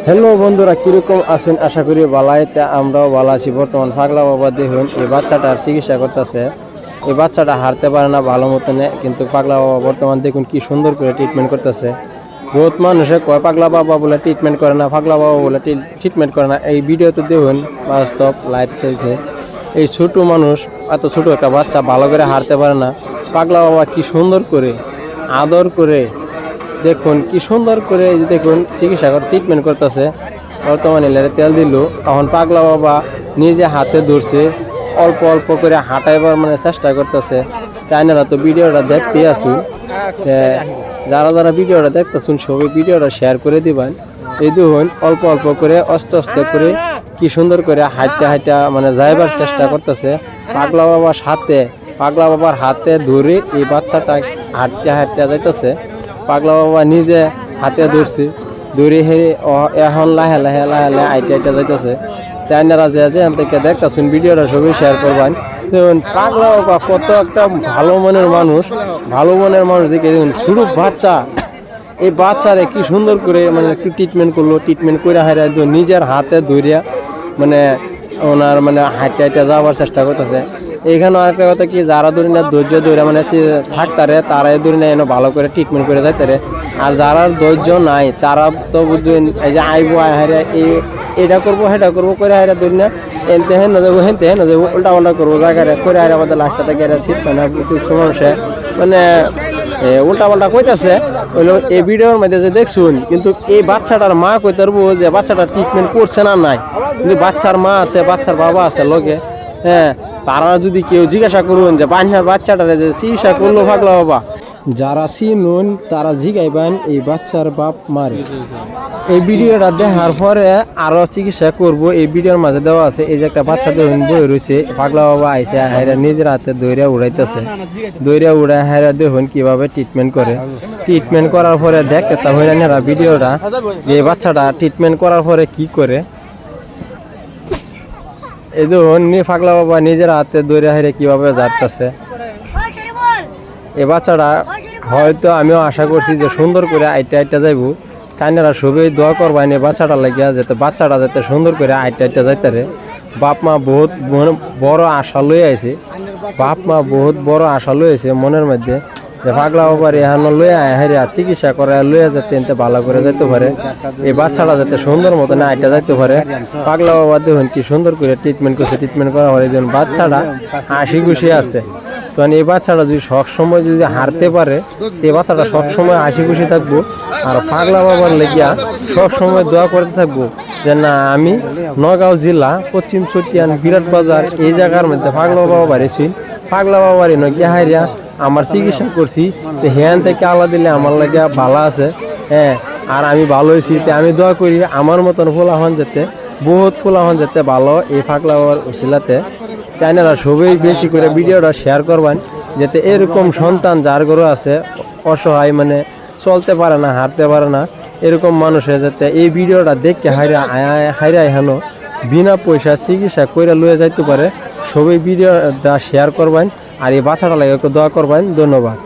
Hello বন্ধুরা, কিরকম আছেন? আশা করি বালাইতে আমরাও ভালো আছি। বর্তমান পাগলা বাবা দেখুন এই বাচ্চাটার চিকিৎসা করতেছে। এই বাচ্চাটা হারতে পারে না ভালো মতনে, কিন্তু পাগলা বাবা বর্তমান দেখুন কি সুন্দর করে ট্রিটমেন্ট করতেছে। বহুত মানুষে কয় পাগলা বাবা বলে ট্রিটমেন্ট করে না, পাগলা বাবা বলে ট্রিটমেন্ট করে না। এই ভিডিওতে দেখুন বাস্তব লাইভ চলছে। এই ছোট মানুষ, এত ছোট একটা বাচ্চা ভালো করে হারতে পারে না, পাগলা বাবা কি সুন্দর করে আদর করে দেখুন কি সুন্দর করে এই যে দেখুন চিকিৎসা করে ট্রিটমেন্ট করতেছে। বর্তমানে লেরে তেল দিল, তখন পাগলা বাবা নিজে হাতে ধরছে, অল্প অল্প করে হাঁটাইবার মানে চেষ্টা করতেছে। চাইনারা তো ভিডিওটা দেখতেই আসুন, যারা যারা ভিডিওটা দেখতেছুন সবাই ভিডিওটা শেয়ার করে দিবেন। এই দেখুন অল্প অল্প করে আস্তে আস্তে করে কি সুন্দর করে হাঁটতে হাঁটতে মানে যাইবার চেষ্টা করতেছে। পাগলা বাবার হাতে ধরে এই বাচ্চাটা হাঁটতে হাঁটতে যাইতেছে। পাগলা বাবা নিজে হাতে ধরছে, ধরে এখন লাহে লাহে আইটে আইটে যাইতেছে। চাইনারা যে থেকে দেখতেছেন ভিডিওটা সবাই শেয়ার করবেন। দেখুন পাগলা বাবা কত একটা ভালো মনের মানুষ দেখে দেখুন ছোট বাচ্চা, এই বাচ্চারে কি সুন্দর করে মানে একটু ট্রিটমেন্ট করলো, ট্রিটমেন্ট করে হাইরা নিজের হাতে ধরিয়া মানে ওনার মানে হাঁটতে হাঁটতে যাওয়ার চেষ্টা করতেছে। এইখানে আরেকটা কথা কি, যারা ধরি না ধৈর্য ধরে মানে থাকতারে তারাই ধরি না এনে ভালো করে ট্রিটমেন্ট করে যাইতারে। আর যারা ধৈর্য নাই তারা তো বুঝবেন এই যে আইবো হাইরা এটা করবো সেটা করবো করে হাইরা ধরি না এনতে হেন যাবো হেনতে হেন যাবো উল্টা পাল্টা করবো জায়গায় করে হাইরা আমাদের লাস্টটা থেকে শীত মানে প্রচুর সমস্যা মানে উল্টা পাল্টা কইতাছে। হইলো এই ভিডিওর মধ্যে যে দেখছুন, কিন্তু এই বাচ্চাটার মা কইতে পারবো যে বাচ্চাটা ট্রিটমেন্ট করছে না নাই, কিন্তু বাচ্চার মা আছে, বাচ্চার বাবা আছে লগে। হ্যাঁ, তারা যদি কেউ জিজ্ঞাসা করুন যে বাচ্চাটারে যে চিকিৎসা করলো পাগলা বাবা, যারা চিনুন তারা জিগাইবেন এই বাচ্চার বাপ মারে। এই ভিডিওটা দেখার পরে আরো চিকিৎসা করব। এই ভিডিওর মাঝে দেওয়া আছে এই যে একটা বাচ্চা দেখুন বই রয়েছে, পাগলা বাবা আইসে হাইরা নিজের হাতে দইরা উড়াইতেছে, দইরা উড়াই হাইরা দেখুন কিভাবে ট্রিটমেন্ট করে। ট্রিটমেন্ট করার পরে দেখতে তা হইরা নেরা ভিডিওটা যে বাচ্চাটা ট্রিটমেন্ট করার পরে কি করে। এই দেখুন পাগলা বাবা নিজের হাতে দইরা হাইরা কিভাবে যাচ্ছে। এই বাচ্চাটা হয়তো আমিও আশা করছি যে সুন্দর করে আইটা আইটা যাইবো। তাইনারা সবাই দোয়া করবেন এই বাচ্চাটা লাগিয়া যাতে বাচ্চাটা যাতে সুন্দর করে আইটা আইটা যাইতারে। বাপ মা বহুত বড় আশা লই আইছে, বাপ মা বহুত বড় আশা লই আইছে মনের মধ্যে যে পাগলা বাবার এখানে লই আয় হারিয়া চিকিৎসা করে লইয়া যাতে এনতে ভালো করে যাইতে পারে, এই বাচ্চাটা যাতে সুন্দর মতন আইটা যাইতে পারে। পাগলা বাবা দেখুন কি সুন্দর করে ট্রিটমেন্ট করছে, ট্রিটমেন্ট করা পরে দেখুন বাচ্চাটা হাসি খুশি আছে। তো এই বাচ্চাটা যদি সবসময় যদি হারতে পারে, এই বাচ্চাটা সবসময় হাসি খুশি থাকবো। আর পাগলা বাবার লেগিয়া সবসময় দোয়া করতে থাকবো যে না আমি নগাঁও জেলা পশ্চিম চটিয়ান বিরাট বাজার এই জায়গার মধ্যে পাগলা বাবা বাড়িছি, পাগলা বাবার নগিয়া হাইরিয়া আমার চিকিৎসা করছি। তো হ্যান থেকে আল্লাহ দিলে আমার লাগিয়া ভালো আছে। হ্যাঁ, আর আমি ভালো হয়েছি। তো আমি দোয়া করি আমার মতন ফোলাহন যেতে, বহুত ফোলাহন যেতে ভালো এই পাগলা বাবার উসিলাতে। চাইনারা সবাই বেশি করে ভিডিওটা শেয়ার করবেন যাতে এরকম সন্তান যার ঘরে আছে অসহায় মানে চলতে পারে না, হাঁটতে পারে না, এরকম মানুষের যাতে এই ভিডিওটা দেখে হাইরা হেন বিনা পয়সা চিকিৎসা করে লয়ে যাইতে পারে। সবাই ভিডিওটা শেয়ার করবেন আর এই বাচ্চাটা লাগে দোয়া করবেন। ধন্যবাদ।